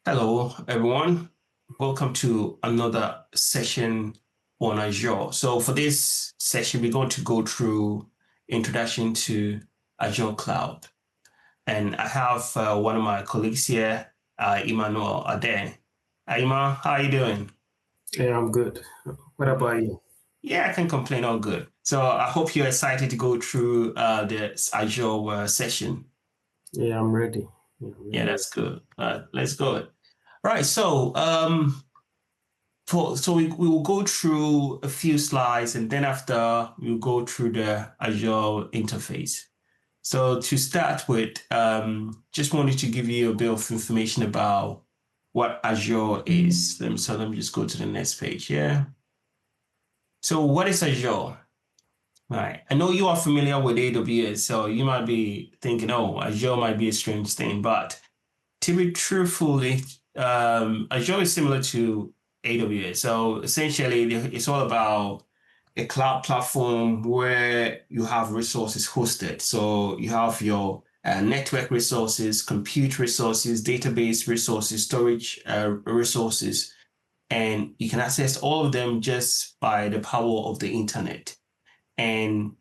Hello, everyone. Welcome to another session on Azure. So for this session, we're going to go through introduction to Azure Cloud. And I have one of my colleagues here, Emmanuel Ade. Ima, how are you doing? Yeah, I'm good. What about you? Yeah, I can complain all good. So I hope you're excited to go through the Azure session. Yeah, I'm ready. Yeah, I'm Yeah, really ready. that's good. Let's go. Right. So we will go through a few slides and then after we'll go through the Azure interface. So to start with, just wanted to give you a bit of information about what Azure is. Let me just go to the next page. Yeah. So what is Azure? Right. I know you are familiar with AWS, so you might be thinking, oh, Azure might be a strange thing, but to be truthfully, Azure is similar to AWS. So essentially, it's all about a cloud platform where you have resources hosted. So you have your network resources, compute resources, database resources, storage resources, and you can access all of them just by the power of the internet. And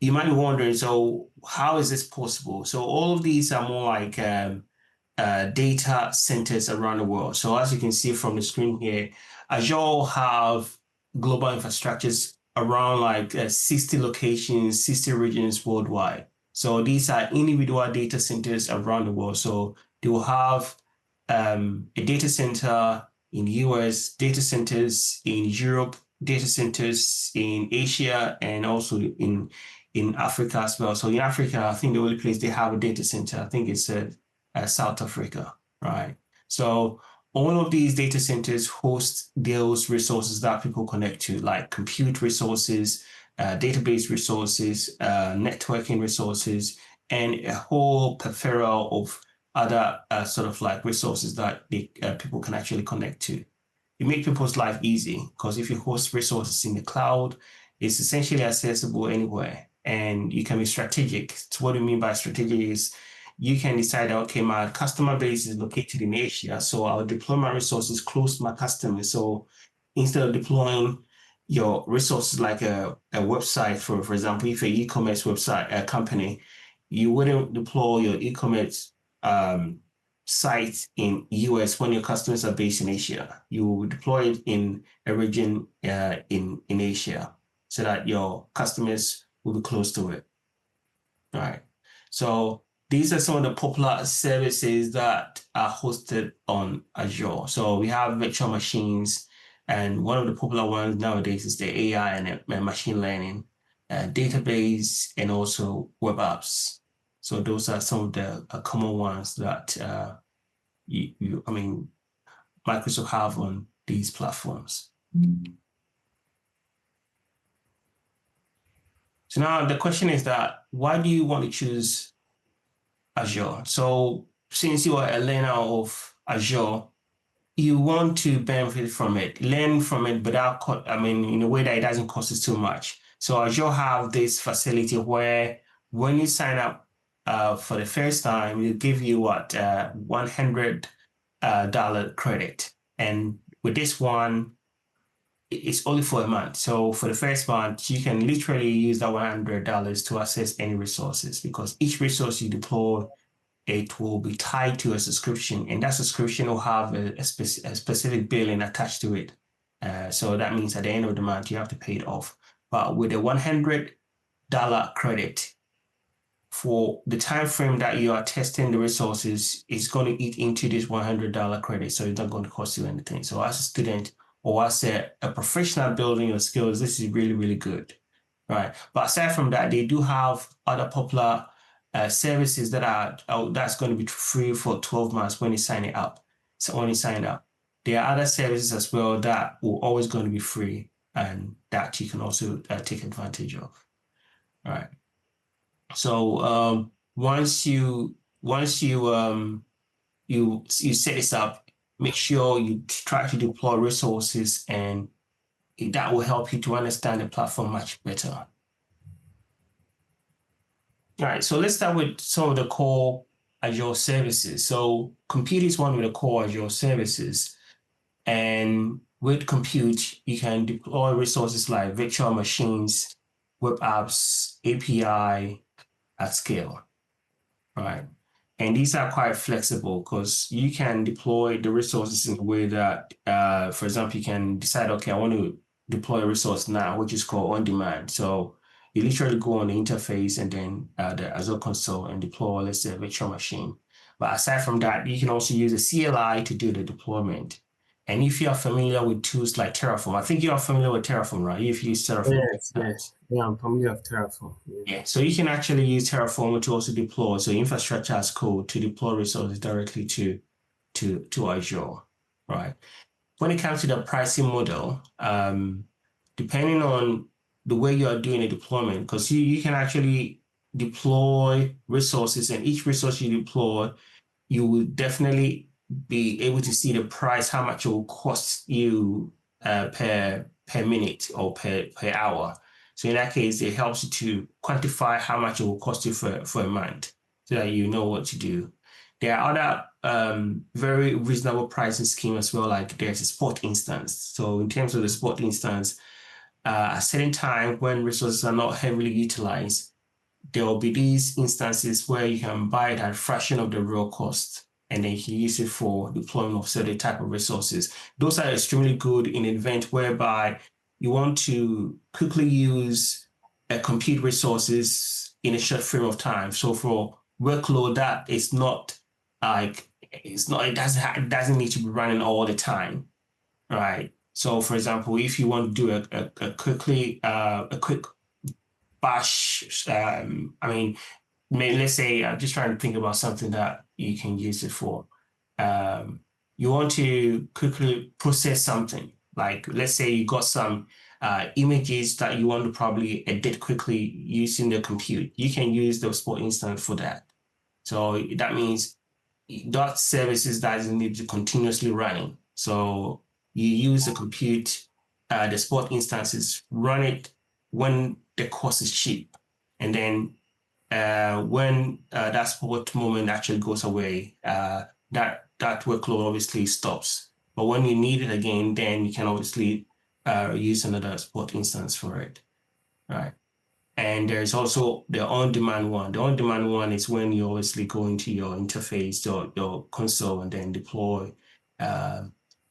you might be wondering, so how is this possible? So all of these are more like data centers around the world. So as you can see from the screen here, Azure have global infrastructures around like 60 locations, 60 regions worldwide. So these are individual data centers around the world. So they will have a data center in the US, data centers in Europe, data centers in Asia, and also in Africa as well. So in Africa, I think the only place they have a data center, I think it's South Africa, right? So all of these data centers host those resources that people connect to, like compute resources, database resources, networking resources, and a whole plethora of other sort of like resources that people can actually connect to. It makes people's life easy because if you host resources in the cloud, it's essentially accessible anywhere and you can be strategic. So what do you mean by strategic is you can decide, okay, my customer base is located in Asia, so I'll deploy my resources close to my customers. So instead of deploying your resources like a website, for example, if you're an e-commerce website company, you wouldn't deploy your e-commerce site in US when your customers are based in Asia. You will deploy it in a region in Asia so that your customers will be close to it. All right. So these are some of the popular services that are hosted on Azure. So we have virtual machines, and one of the popular ones nowadays is the AI and machine learning, database, and also web apps. So those are some of the common ones that I mean, Microsoft have on these platforms. So now the question is that why do you want to choose Azure? So since you are a learner of Azure, you want to benefit from it, learn from it without, in a way that it doesn't cost us too much. So Azure have this facility where when you sign up for the first time, they give you what, $100 credit. And with this one, it's only for a month. So for the first month, you can literally use that $100 to access any resources because each resource you deploy, it will be tied to a subscription, and that subscription will have a specific billing attached to it. So that means at the end of the month, you have to pay it off. But with a $100 credit for the time frame that you are testing the resources, it's going to eat into this $100 credit. So it's not going to cost you anything. So as a student or as a professional building your skills, this is really, really good. Right. But aside from that, they do have other popular services that that's going to be free for 12 months when you sign it up. So when you sign up, there are other services as well that will always going to be free and that you can also take advantage of. All right. So once you set this up, make sure you try to deploy resources, and that will help you to understand the platform much better. All right, so let's start with some of the core Azure services. So compute is one of the core Azure services. And with compute, you can deploy resources like virtual machines, web apps, API at scale, right? And these are quite flexible because you can deploy the resources in a way that, for example, you can decide, okay, I want to deploy a resource now, which is called on demand. So you literally go on the interface and then the Azure console and deploy, let's say, a virtual machine. But aside from that, you can also use a CLI to do the deployment. And if you are familiar with tools like Terraform, I think you are familiar with Terraform, right? You've used Terraform. Yes, yes. Yeah, I'm familiar with Terraform. Yeah. Yeah, so you can actually use Terraform to also deploy, so infrastructure as code to deploy resources directly to Azure, right? When it comes to the pricing model, depending on the way you are doing a deployment, because you can actually deploy resources, and each resource you deploy, you will definitely be able to see the price, how much it will cost you per minute or per hour. So in that case, it helps you to quantify how much it will cost you for a month so that you know what to do. There are other very reasonable pricing scheme as well, like there's a spot instance. So in terms of the spot instance, at a certain time when resources are not heavily utilized, there will be these instances where you can buy it at a fraction of the real cost, and then you can use it for deployment of certain type of resources. Those are extremely good in an event whereby you want to quickly use compute resources in a short frame of time. So for workload that is not like it doesn't need to be running all the time, right? So for example, if you want to do a quick bash, let's say I'm just trying to think about something that you can use it for. You want to quickly process something, like let's say you got some images that you want to probably edit quickly using the compute. You can use the spot instance for that. So that means that services doesn't need to continuously running. So you use the compute, the spot instances, run it when the cost is cheap, and then when that spot moment actually goes away, that workload obviously stops. But when you need it again, then you can obviously use another spot instance for it, right? And there's also the on-demand one. The on-demand one is when you obviously go into your interface, your console, and then deploy uh,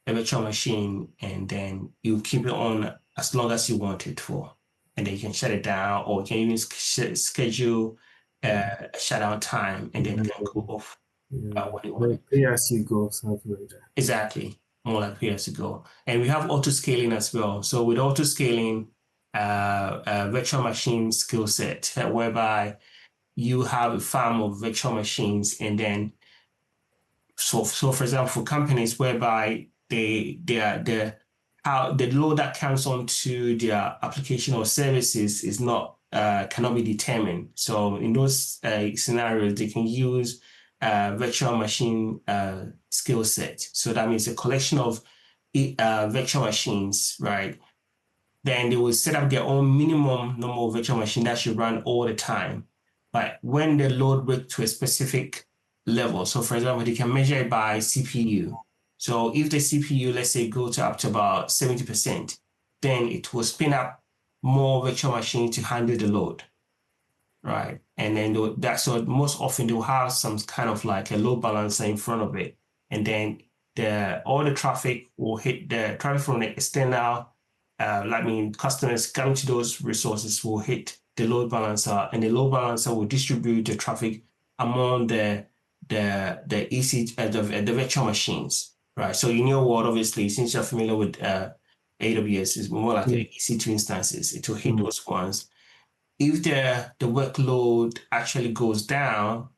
a virtual machine, and then you keep it on as long as you want it for. And then you can shut it down, or you can even schedule a shutdown time, and then it can go off Yeah. when you want it. Like pay as you go, something like that. Exactly, more like years ago. And we have auto scaling as well. So with auto scaling, virtual machine skill set, whereby you have a farm of virtual machines, and then so for example, for companies whereby they are how the load that comes onto their application or services is not cannot be determined. So in those scenarios, they can use virtual machine skill set. So that means a collection of virtual machines, right? Then they will set up their own minimum normal virtual machine that should run all the time. But when they load with to a specific level, so for example, they can measure it by CPU. So if the CPU, let's say, go to up to about 70%, then it will spin up more virtual machines to handle the load, right? And then so most often they'll have some kind of like a load balancer in front of it, and then all the traffic will hit the traffic from the external. Customers coming to those resources will hit the load balancer, and the load balancer will distribute the traffic among the the virtual machines, right? So in your world, obviously, since you're familiar with AWS, it's more like Mm. EC2 instances. It will hit Mm. those ones. If the workload actually goes down,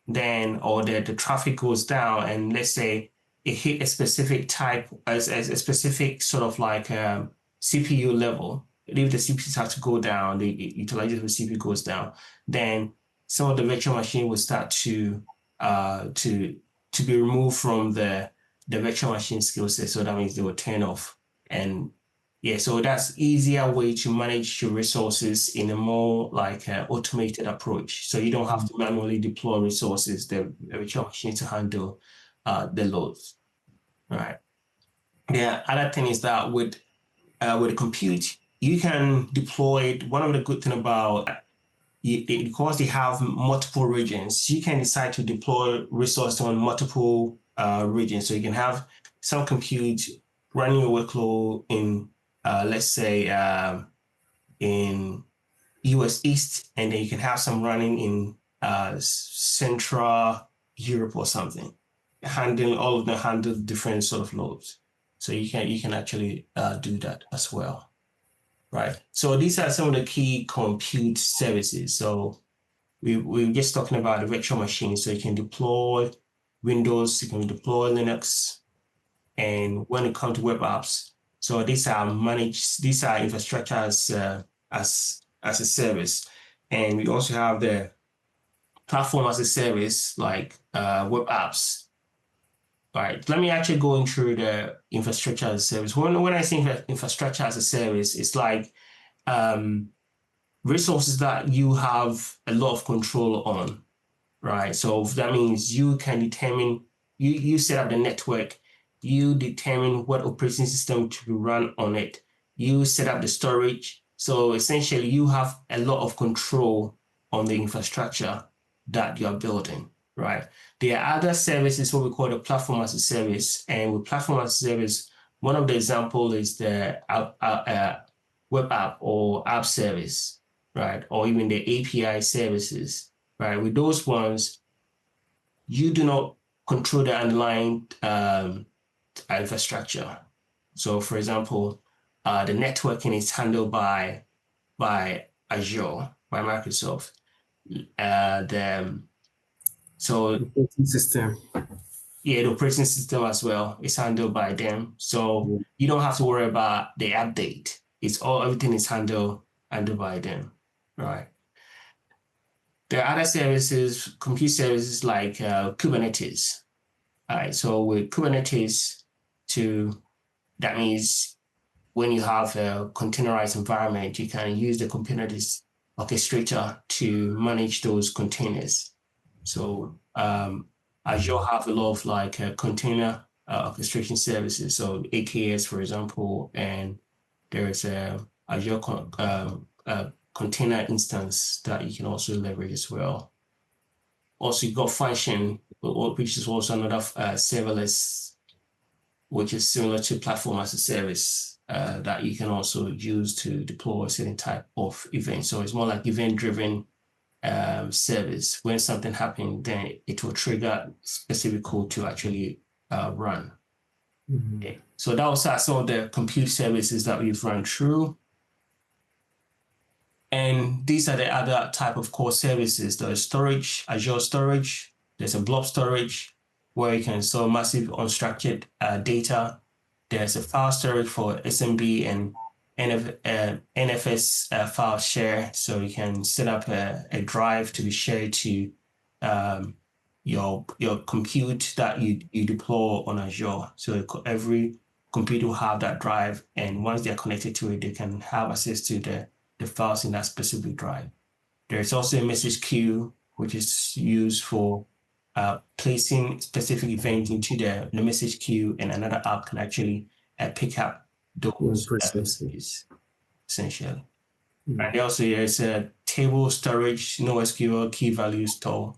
then or the traffic goes down, and let's say it hit a specific type as a specific sort of like CPU level. If the CPUs have to go down, the utilization of the CPU goes down, then some of the virtual machine will start uh, to to be removed from the virtual machine skill set. So that means they will turn off, and Yeah, so that's easier way to manage your resources in a more like automated approach. So you don't have to manually deploy resources, the virtual machine to handle the loads. All right. The other thing is that with compute, you can deploy it. One of the good thing about because they have multiple regions, you can decide to deploy resources on multiple regions. So you can have some compute running your workload in, let's say, in US East, and then you can have some running in Central Europe or something, handling all of them handle different sort of loads. So you can actually do that as well, right? So these are some of the key compute services. So we're just talking about the virtual machine. So you can deploy Windows, you can deploy Linux, and when it comes to web apps, so these are managed, these are infrastructure as a service. And we also have the platform as a service, like web apps. All right, let me actually go through the infrastructure as a service. When I say infrastructure as a service, it's like resources that you have a lot of control on, right? So that means you can determine, you set up the network, you determine what operating system to be run on it, you set up the storage. So essentially you have a lot of control on the infrastructure that you're building, right? There are other services, what we call the platform as a service. And with platform as a service, one of the examples is the web app or app service, right? Or even the API services, right? With those ones, you do not control the underlying infrastructure. So, for example, the networking is handled by Azure, by Microsoft. So Operating system. yeah, the operating system as well is handled by them. So Yeah. you don't have to worry about the update. It's all everything is handled by them, right? There are other services, compute services like Kubernetes. All right, so with Kubernetes, that means when you have a containerized environment, you can use the Kubernetes orchestrator to manage those containers. So Azure have a lot of like container orchestration services. So AKS, for example, and there is a Azure container instance that you can also leverage as well. Also, you've got function, which is also another serverless, which is similar to platform as a service that you can also use to deploy a certain type of event. So it's more like event-driven service. When something happens, then it will trigger specific code to actually run. Mm-hmm. Okay. So that was some of the compute services that we've run through. And these are the other type of core services. There's storage, Azure storage. There's a blob storage where you can store massive unstructured data. There's a file storage for SMB and NFS file share. So you can set up a drive to be shared to your compute that you deploy on Azure. So every computer will have that drive. And once they're connected to it, they can have access to the files in that specific drive. There's also a message queue, which is used for placing specific events into the message queue, and another app can actually pick up those messages, essentially. Mm-hmm. And also there's a table storage, NoSQL key value store,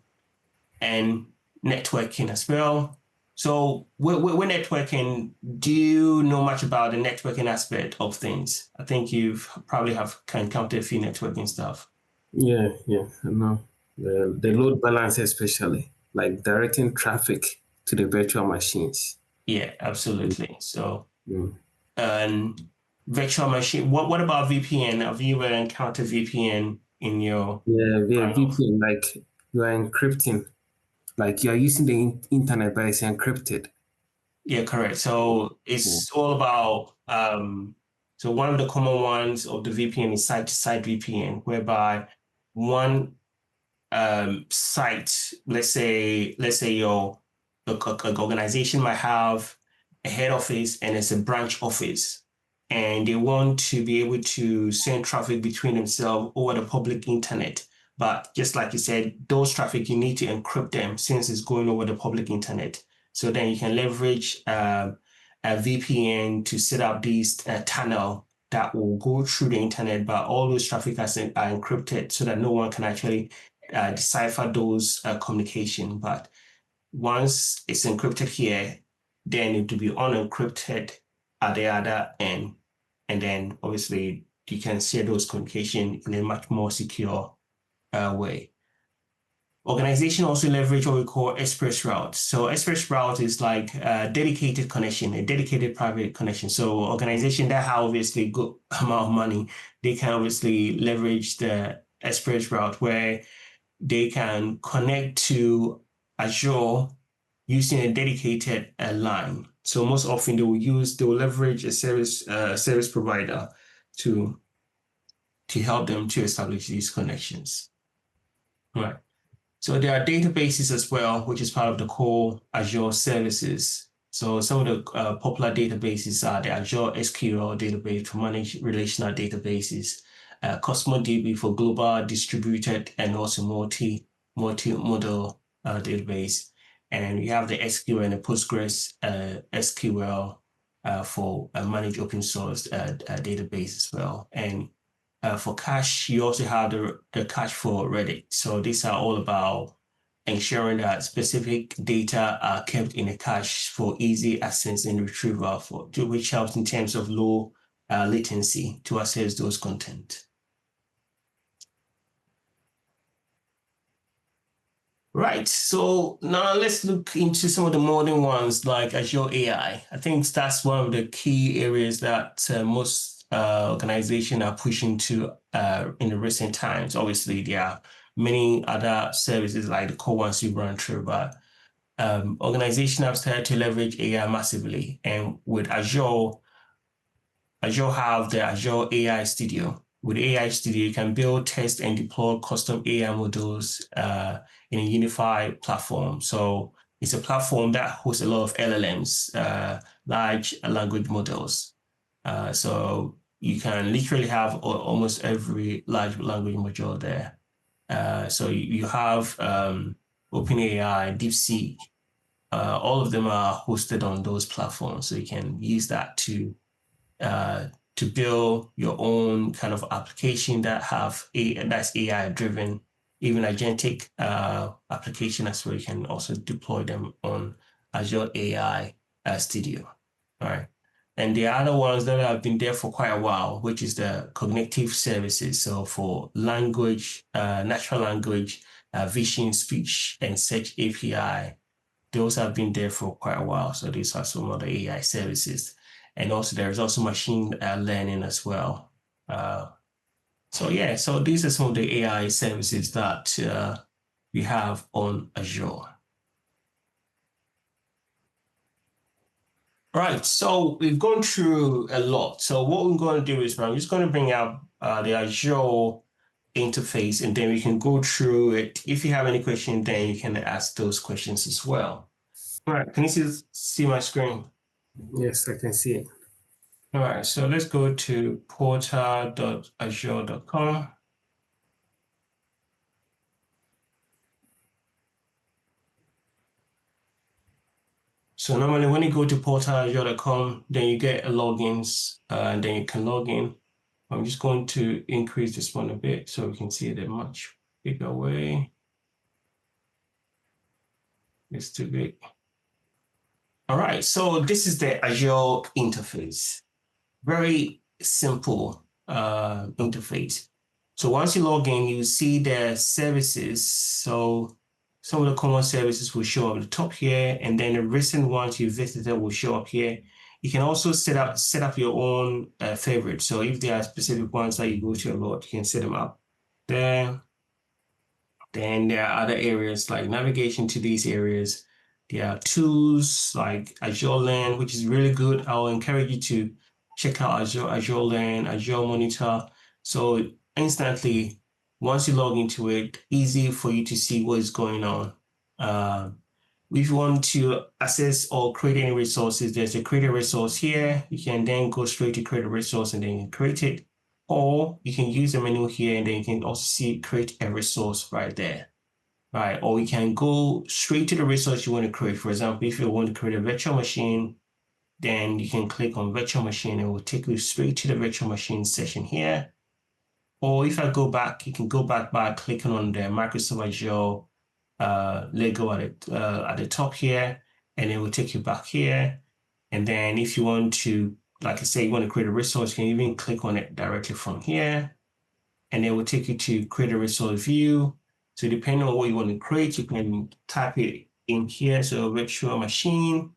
and networking as well. So with networking, do you know much about the networking aspect of things? I think you've probably have encountered a few networking stuff. Yeah, I know. The load balance especially, like directing traffic to the virtual machines. Yeah, absolutely. So, Mm. and virtual machine. What about VPN? Have you ever encountered VPN in your Yeah, line of? VPN, like you are encrypting, like you are using the internet, but it's encrypted. Yeah, correct. So Yeah. it's all about so one of the common ones of the VPN is site-to-site VPN, whereby one site, let's say your organization might have a head office and it's a branch office. and they want to be able to send traffic between themselves over the public internet. But just like you said, those traffic, you need to encrypt them since it's going over the public internet. So then you can leverage a VPN to set up these tunnel that will go through the internet, but all those traffic are encrypted so that no one can actually decipher those communication. But once it's encrypted here, then it will be unencrypted at the other end. And then obviously you can share those communication in a much more secure way. Organization also leverage what we call express route. So express route is like a dedicated connection, a dedicated private connection. So organization that have obviously good amount of money, they can obviously leverage the express route where they can connect to Azure using a dedicated line. So most often they will leverage a service provider to help them to establish these connections. Right. So there are databases as well, which is part of the core Azure services. So some of the popular databases are the Azure SQL database to manage relational databases, Cosmos DB for global distributed and also multi-model database. And we have the SQL and the Postgres SQL for manage open source database as well. And for cache, you also have the cache for Reddit. So these are all about ensuring that specific data are kept in a cache for easy access and retrieval, which helps in terms of low latency to access those content. Right, so now let's look into some of the modern ones like Azure AI. I think that's one of the key areas that most organizations are pushing to in the recent times. Obviously, there are many other services like the core ones you run through, but organizations have started to leverage AI massively. And with Azure have the Azure AI Studio. With AI Studio, you can build, test, and deploy custom AI models in a unified platform. So it's a platform that hosts a lot of LLMs, large language models. So you can literally have almost every large language module there. So you have OpenAI, DeepSeek, all of them are hosted on those platforms. So you can use that to build your own kind of application that's AI driven, even agentic application as well. You can also deploy them on Azure AI Studio. All right. And the other ones that have been there for quite a while, which is the cognitive services. So for language, natural language, vision, speech, and search API, those have been there for quite a while. So these are some of the AI services. And also there's also machine learning as well. So these are some of the AI services that we have on Azure. Right, so we've gone through a lot. So what we're going to do is I'm just going to bring up the Azure interface and then we can go through it. If you have any questions, then you can ask those questions as well. All right, can you see my screen? Yes, I can see it. All right, so let's go to portal.azure.com. So normally when you go to portal.azure.com, then you get a logins and then you can log in. I'm just going to increase this one a bit so we can see it a much bigger way. It's too big. All right, so this is the Azure interface. Very simple interface. So once you log in, you see the services. So some of the common services will show up at the top here, and then the recent ones you visited will show up here. You can also set up your own favorites. So if there are specific ones that you go to a lot, you can set them up there. Then there are other areas like navigation to these areas. There are tools like Azure Learn, which is really good. I'll encourage you to check out Azure Learn, Azure Monitor. So instantly, once you log into it, easy for you to see what is going on. if you want to access or create any resources, there's a create a resource here. You can then go straight to create a resource and then create it. Or you can use the menu here and then you can also see create a resource right there. Right. Or you can go straight to the resource you want to create. For example, if you want to create a virtual machine, then you can click on virtual machine and it will take you straight to the virtual machine session here. Or if I go back, you can go back by clicking on the Microsoft Azure logo at the top here, and it will take you back here. And then if you want to, like I say, you want to create a resource, you can even click on it directly from here, and it will take you to create a resource view. So depending on what you want to create, you can type it in here. So virtual machine,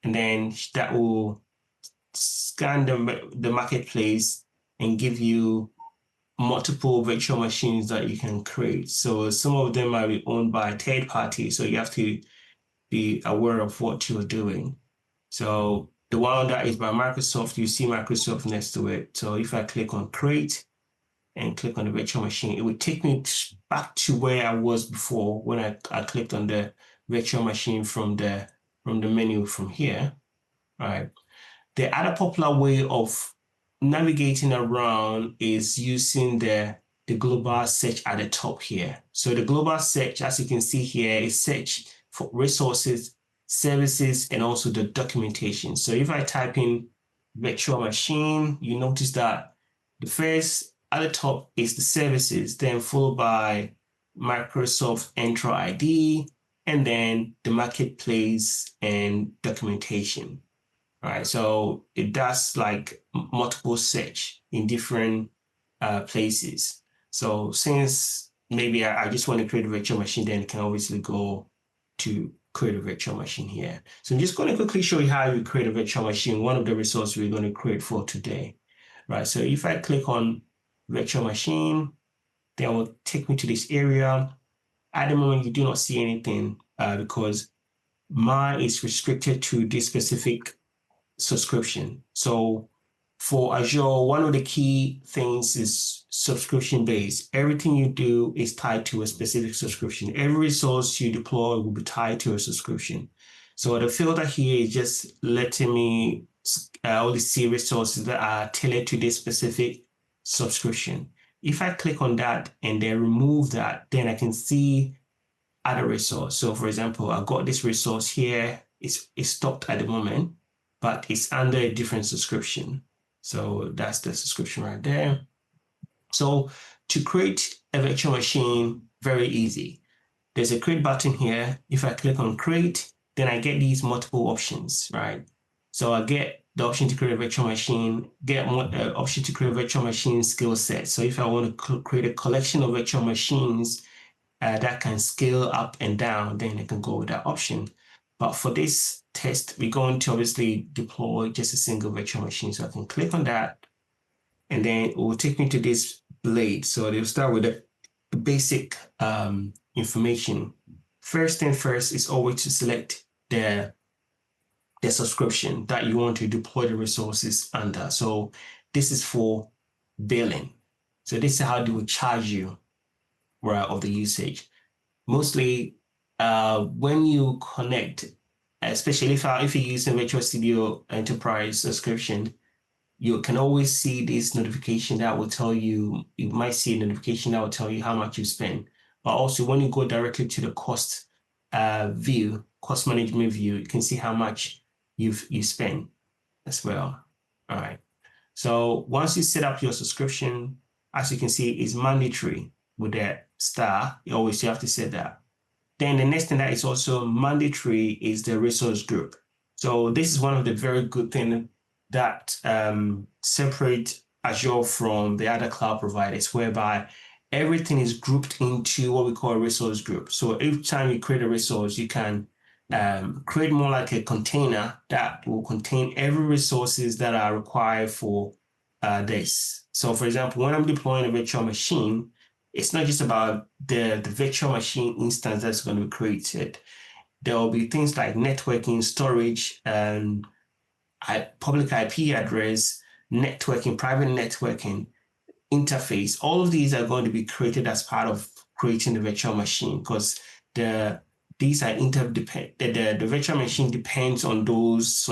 and then that will scan the marketplace and give you multiple virtual machines that you can create. So some of them might be owned by third parties, so you have to be aware of what you're doing. So the one that is by Microsoft, you see Microsoft next to it. So if I click on create and click on the virtual machine, it would take me back to where I was before when I clicked on the virtual machine from the menu from here. All right. The other popular way of navigating around is using the global search at the top here. So the global search, as you can see here, is search for resources, services, and also the documentation. So if I type in virtual machine, you notice that the first at the top is the services, then followed by Microsoft Entra ID, and then the marketplace and documentation. Right, so it does like multiple search in different places. So since maybe I just want to create a virtual machine, then I can obviously go to create a virtual machine here. So I'm just going to quickly show you how you create a virtual machine, one of the resources we're going to create for today. Right, so if I click on virtual machine, then it will take me to this area. At the moment, you do not see anything because mine is restricted to this specific subscription. So for Azure, one of the key things is subscription based. Everything you do is tied to a specific subscription. Every resource you deploy will be tied to a subscription. So the filter here is just letting me only see resources that are tailored to this specific subscription. If I click on that and then remove that, then I can see other resource. So for example, I've got this resource here. It's stopped at the moment, but it's under a different subscription. So that's the subscription right there. So to create a virtual machine, very easy. There's a create button here. If I click on create, then I get these multiple options, right? So I get the option to create a virtual machine, get option to create a virtual machine skill set. So if I want to create a collection of virtual machines that can scale up and down, then I can go with that option. But for this test, we're going to obviously deploy just a single virtual machine. So I can click on that, and then it will take me to this blade. So they'll start with the basic information. First thing first is always to select the subscription that you want to deploy the resources under. So this is for billing. So this is how they will charge you, right, of the usage. Mostly when you connect, especially if you're using Virtual Studio Enterprise subscription, you can always see this notification that will tell you, you might see a notification that will tell you how much you spend. But also when you go directly to the cost view, cost management view, you can see how much you spend as well. All right. So once you set up your subscription, as you can see, it's mandatory with that star. You have to set that. Then the next thing that is also mandatory is the resource group. So this is one of the very good things that separate Azure from the other cloud providers, whereby everything is grouped into what we call a resource group. So every time you create a resource, you can create more like a container that will contain every resources that are required for this. So for example, when I'm deploying a virtual machine, it's not just about the virtual machine instance that's going to be created. There will be things like networking, storage, and public IP address, networking, private networking, interface. All of these are going to be created as part of creating the virtual machine because the these are interdependent. The virtual machine depends on those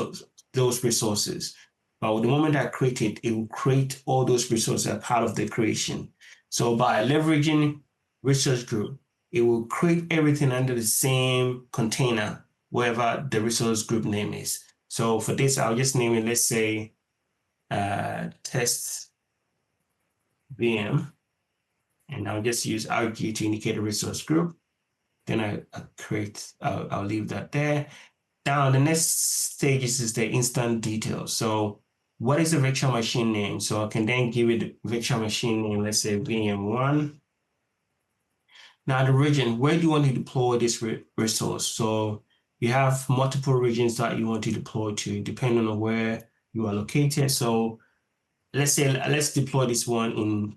resources. But the moment I create it, it will create all those resources as part of the creation. So by leveraging resource group, it will create everything under the same container, wherever the resource group name is. So for this, I'll just name it, let's say, test VM, and I'll just use RG to indicate a resource group. Then I'll leave that there. Now, the next stage is the instant details. So what is the virtual machine name? So I can then give it virtual machine name, let's say VM1. Now the region, where do you want to deploy this resource? So you have multiple regions that you want to deploy to, depending on where you are located. So let's deploy this one in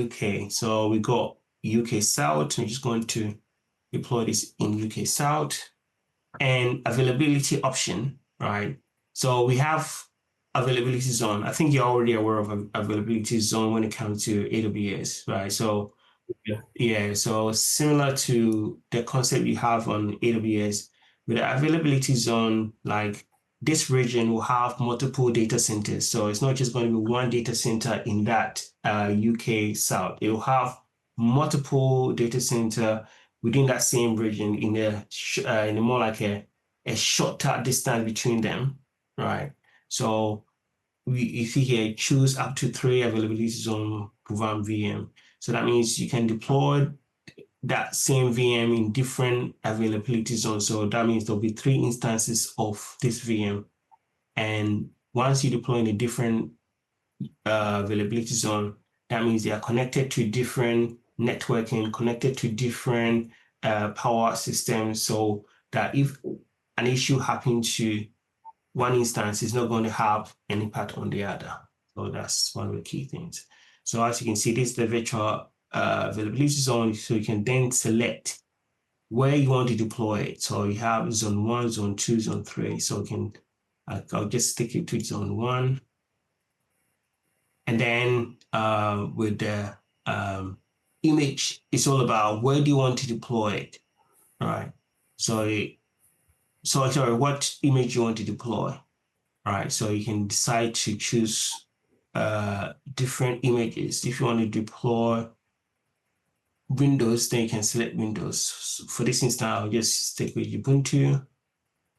UK. So we got UK South. I'm just going to deploy this in UK South. And availability option, right? So we have availability zone. I think you're already aware of availability zone when it comes to AWS, right? So yeah, so similar to the concept you have on AWS, with the availability zone, like this region will have multiple data centers. So it's not just going to be one data center in that UK South. It will have multiple data center within that same region in a more like a shorter distance between them, right? So you see here, choose up to 3 availability zone program VM. So that means you can deploy that same VM in different availability zones. So that means there'll be 3 instances of this VM. And once you deploy in a different availability zone, that means they are connected to different networking, connected to different power systems. So that if an issue happens to one instance, it's not going to have an impact on the other. So that's one of the key things. So as you can see, this is the virtual availability zone. So you can then select where you want to deploy it. So you have zone 1, zone 2, zone 3. So you can, I'll just stick it to zone 1. And then with the image, it's all about where do you want to deploy it, all right? So sorry, what image you want to deploy, right? So you can decide to choose different images. If you want to deploy Windows, then you can select Windows. So for this instance, I'll just stick with Ubuntu.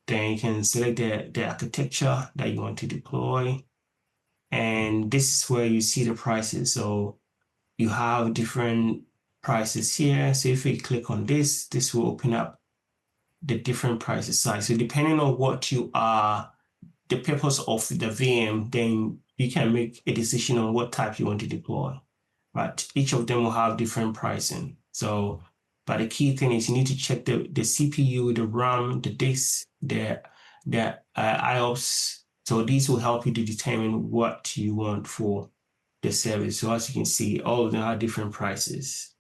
Then you can select the architecture that you want to deploy. And this is where you see the prices. So you have different prices here. So if we click on this, this will open up the different prices side. So depending on what you are, the purpose of the VM, then you can make a decision on what type you want to deploy. But each of them will have different pricing. So, but the key thing is you need to check the CPU, the RAM, the disk, the IOPS. So these will help you to determine what you want for the service. So as you can see, all of them have different prices,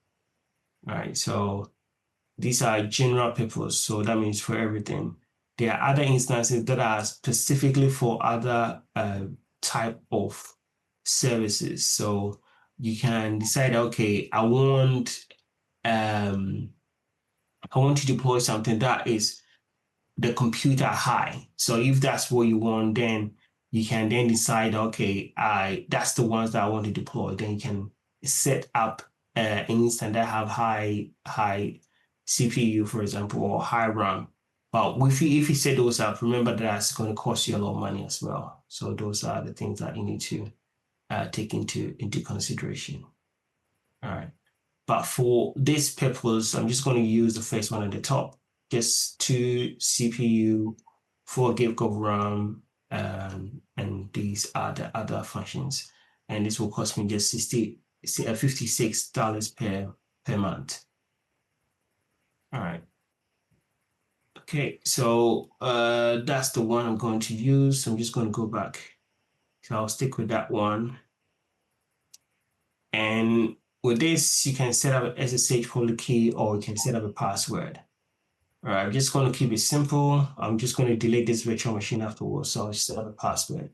right? So these are general purpose. So that means for everything. There are other instances that are specifically for other type of services. So you can decide, okay, I want to deploy something that is the computer high. So if that's what you want, then you can then decide, okay, that's the ones that I want to deploy. Then you can set up an instance that have high CPU, for example, or high RAM. But if you set those up, remember that's going to cost you a lot of money as well. So those are the things that you need to take into consideration. All right. But for this purpose, I'm just going to use the first one at the top, just 2 CPU, 4 gig of RAM, and these are the other functions. And this will cost me just $56 per month. All right. Okay, so that's the one I'm going to use. I'm just going to go back. So I'll stick with that one. And with this, you can set up an SSH public key or you can set up a password. All right, I'm just going to keep it simple. I'm just going to delete this virtual machine afterwards. So I'll set up a password.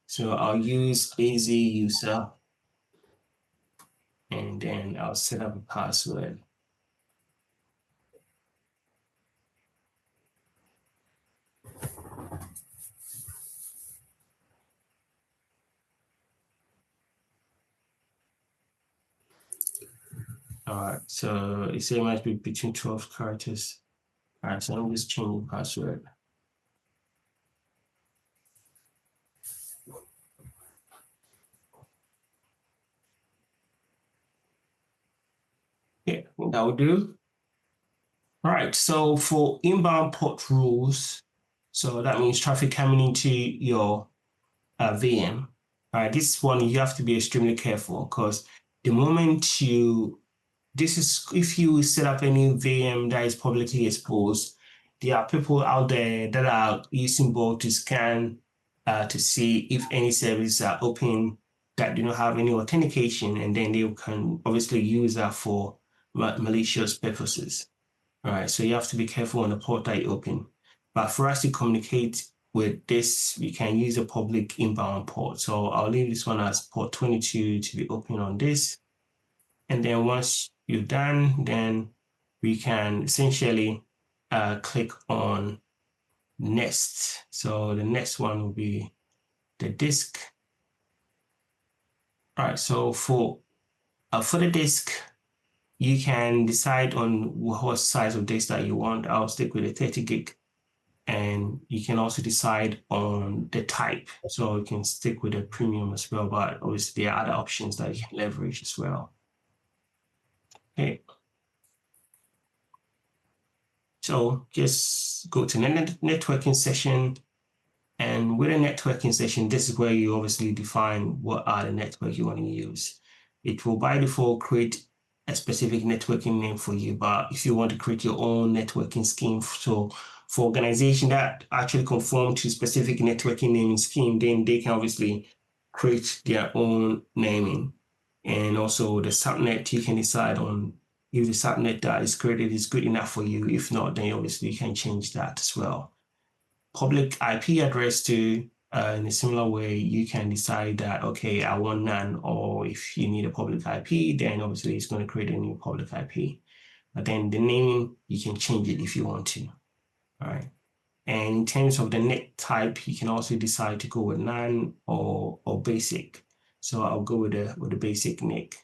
So I'll use AZ user and then I'll set up a password. All right, so it says it must be between 12 characters. All right, so I'm just changing password. Yeah, that will do. All right, so for inbound port rules, so that means traffic coming into your VM. All right, this one you have to be extremely careful because the moment this is if you set up any VM that is publicly exposed, there are people out there that are using both to scan to see if any services are open that do not have any authentication, and then they can obviously use that for malicious purposes. All right, so you have to be careful on the port that you open. But for us to communicate with this, we can use a public inbound port. So I'll leave this one as port 22 to be open on this. And then once you're done, then we can essentially click on next. So the next one will be the disk. All right, so for the disk, you can decide on what size of disk that you want. I'll stick with a 30 gig. And you can also decide on the type. So you can stick with a premium as well, but obviously there are other options that you can leverage as well. Okay. So just go to the networking session. And with a networking session, this is where you obviously define what are the network you want to use. It will by default create a specific networking name for you, but if you want to create your own networking scheme, so for organizations that actually conform to specific networking naming scheme, then they can obviously create their own naming. And also the subnet, you can decide on if the subnet that is created is good enough for you. If not, then obviously you can change that as well. Public IP address too, in a similar way, you can decide that, okay, I want none, or if you need a public IP, then obviously it's going to create a new public IP. But then the naming, you can change it if you want to. All right. And in terms of the net type, you can also decide to go with none or basic. So I'll go with the basic NIC.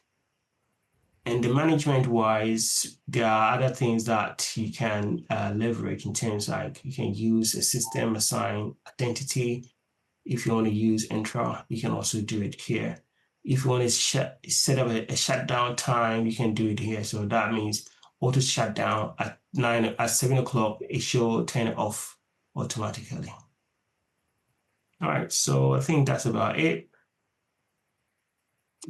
And the management wise, there are other things that you can leverage in terms like you can use a system assigned identity. If you want to use intra, you can also do it here. If you want to set up a shutdown time, you can do it here. So that means auto shutdown at 7 o'clock, it should turn it off automatically. All right, so I think that's about it.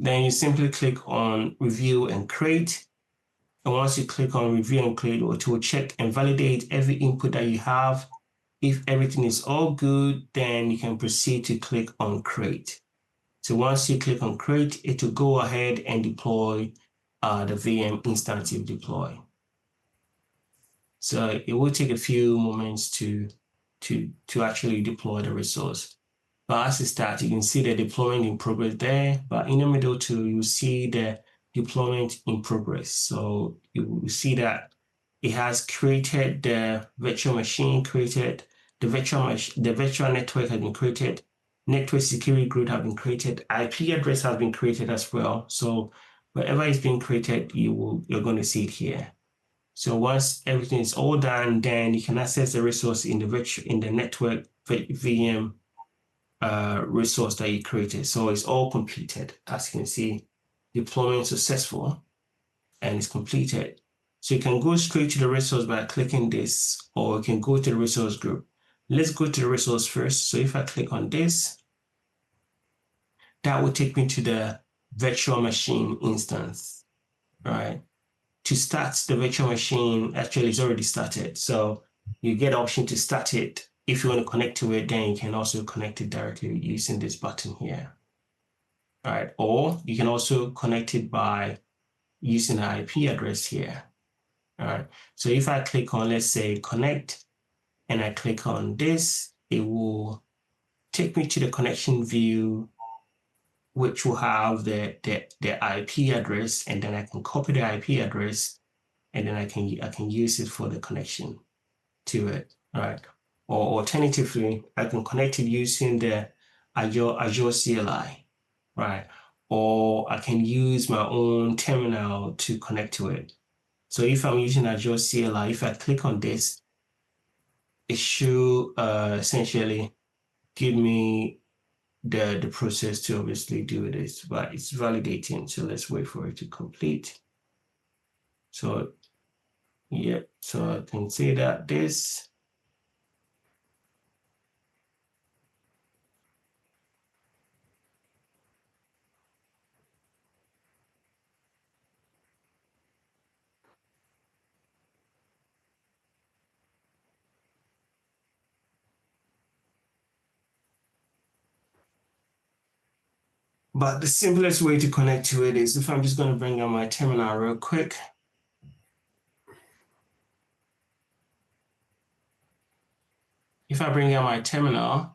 Then you simply click on review and create. And once you click on review and create, it will check and validate every input that you have. If everything is all good, then you can proceed to click on create. So once you click on create, it will go ahead and deploy the VM instance you deploy. So it will take a few moments to actually deploy the resource. But as it starts, you can see the deployment in progress there. But in the middle too, you see the deployment in progress. So you will see that it has created the virtual machine, created the virtual network has been created, network security group have been created, IP address has been created as well. So wherever it's been created, you're going to see it here. So once everything is all done, then you can access the resource in the network VM resource that you created. So it's all completed. As you can see, deployment successful and it's completed. So you can go straight to the resource by clicking this, or you can go to the resource group. Let's go to the resource first. So if I click on this, that will take me to the virtual machine instance, right? To start the virtual machine, actually it's already started. So you get the option to start it. If you want to connect to it, then you can also connect it directly using this button here. All right, or you can also connect it by using an IP address here. All right, so if I click on, let's say, connect, and I click on this, it will take me to the connection view, which will have the IP address, and then I can copy the IP address, and then I can use it for the connection to it, right? Or alternatively, I can connect it using the Azure CLI, right? or I can use my own terminal to connect to it. So if I'm using Azure CLI, if I click on this, it should essentially give me the process to obviously do this, but it's validating. So let's wait for it to complete. So yeah, so I can say that this. But the simplest way to connect to it is if I'm just going to bring up my terminal real quick. If I bring out my terminal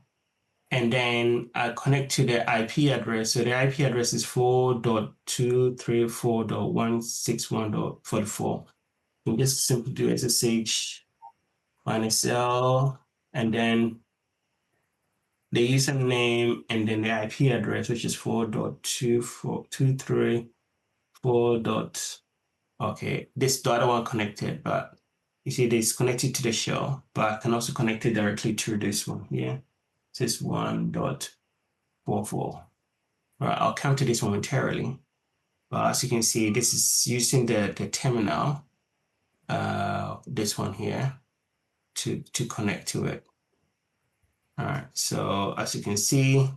and then I connect to the IP address, so the IP address is 4.234.161.44. You can just simply do SSH -L and then the username and then the IP address, which is 4.234.234. Okay, this the other one connected, but you see this connected to the shell, but I can also connect it directly to this one here. This is 1.44. All right, I'll come to this momentarily. But as you can see, this is using the terminal, this one here, to connect to it. All right, so as you can see,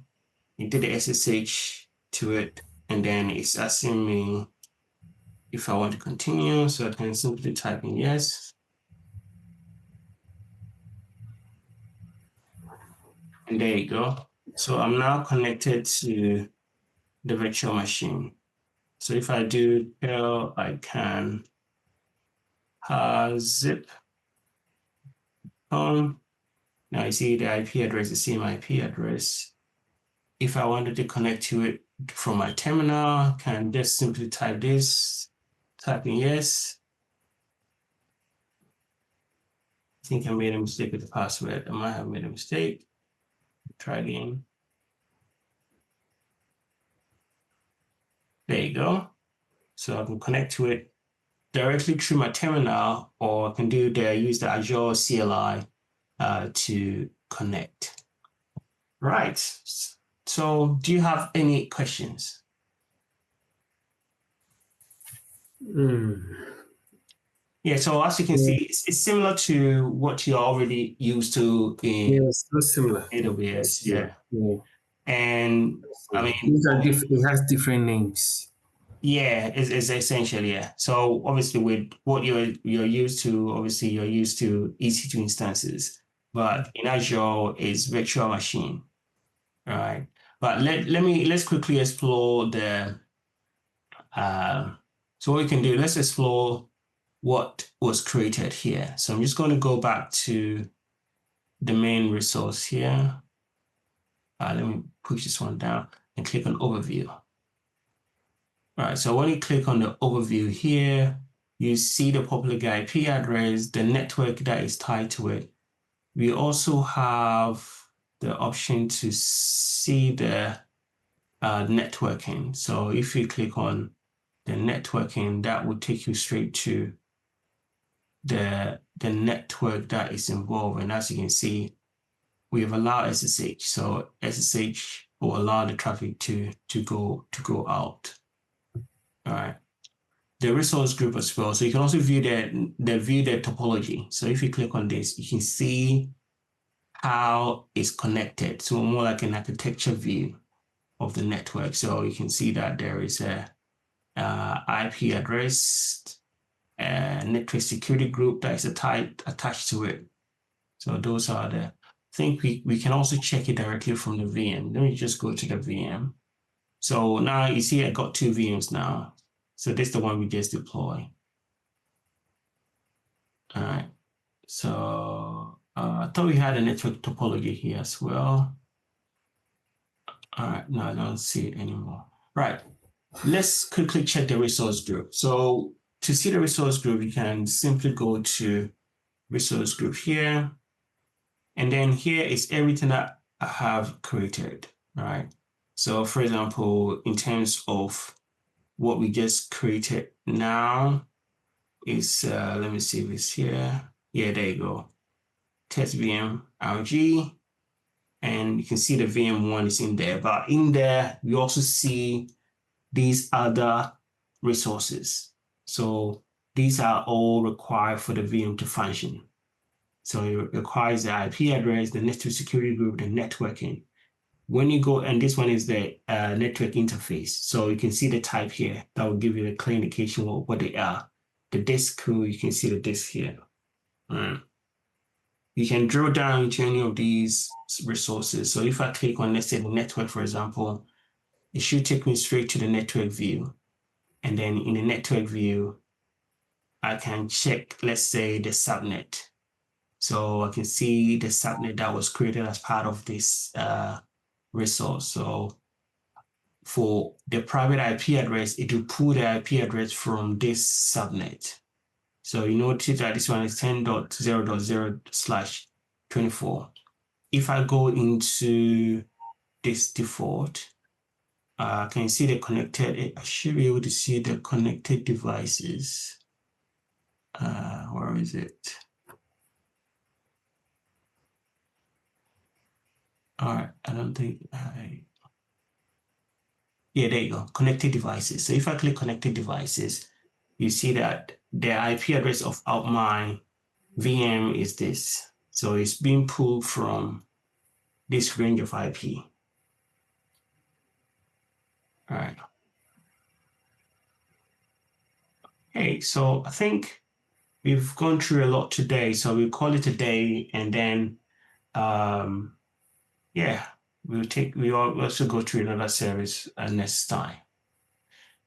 it did the SSH to it, and then it's asking me if I want to continue, so I can simply type in yes. And there you go. So I'm now connected to the virtual machine. So if I do tell, I can zip on. Now you see the IP address, the same IP address. If I wanted to connect to it from my terminal, I can just simply type this, type in yes. I think I made a mistake with the password. I might have made a mistake. Try again. There you go. So I can connect to it directly through my terminal, or I can use the Azure CLI to connect. Right. So do you have any questions? Yeah, so as you can see, it's similar to what you're already used to in Yes, that's similar. AWS. Yeah. And I mean, it has different names. yeah, it's essentially, yeah. So obviously with what you're used to, obviously you're used to EC2 instances, but in Azure is virtual machine, right? But let's quickly explore so what we can do, let's explore what was created here. So I'm just going to go back to the main resource here. Let me push this one down and click on overview. All right, so when you click on the overview here, you see the public IP address, the network that is tied to it. We also have the option to see the networking. So if you click on the networking, that will take you straight to the network that is involved. And as you can see, we have allowed SSH. So SSH will allow the traffic to go out. All right. The resource group as well. So you can also view the topology. So if you click on this, you can see how it's connected. So more like an architecture view of the network. So you can see that there is a IP address, network security group that is attached to it. So those are I think we can also check it directly from the VM. Let me just go to the VM. So now you see I got two VMs now. So this is the one we just deploy. All right. So I thought we had a network topology here as well. All right, no, I don't see it anymore. Right. Let's quickly check the resource group. So to see the resource group, you can simply go to resource group here. And then here is everything that I have created, right? So for example, in terms of what we just created now is, let me see if it's here. Yeah, there you go. Test VM RG. And you can see the VM1 is in there. But in there, we also see these other resources. So these are all required for the VM to function. So it requires the IP address, the network security group, the networking. When you go, and this one is the network interface. So you can see the type here. That will give you a clear indication of what they are. The disk, you can see the disk here. You can drill down into any of these resources. So if I click on, let's say, the network, for example, it should take me straight to the network view. And then in the network view, I can check, let's say, the subnet. So I can see the subnet that was created as part of this resource. So for the private IP address, it will pull the IP address from this subnet. So you notice that this one is 10.0.0/24. If I go into this default, can you see the connected? I should be able to see the connected devices. Where is it? All right, I don't think yeah, there you go, connected devices. So if I click connected devices, you see that the IP address of my VM is this. So it's being pulled from this range of IP. All right. Hey, so I think we've gone through a lot today. So we'll call it a day, and then yeah, we'll also go through another service next time.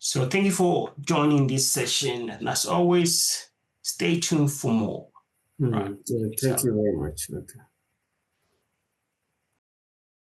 So thank you for joining this session. And as always, stay tuned for more. Right. Yeah, thank you very much. Okay.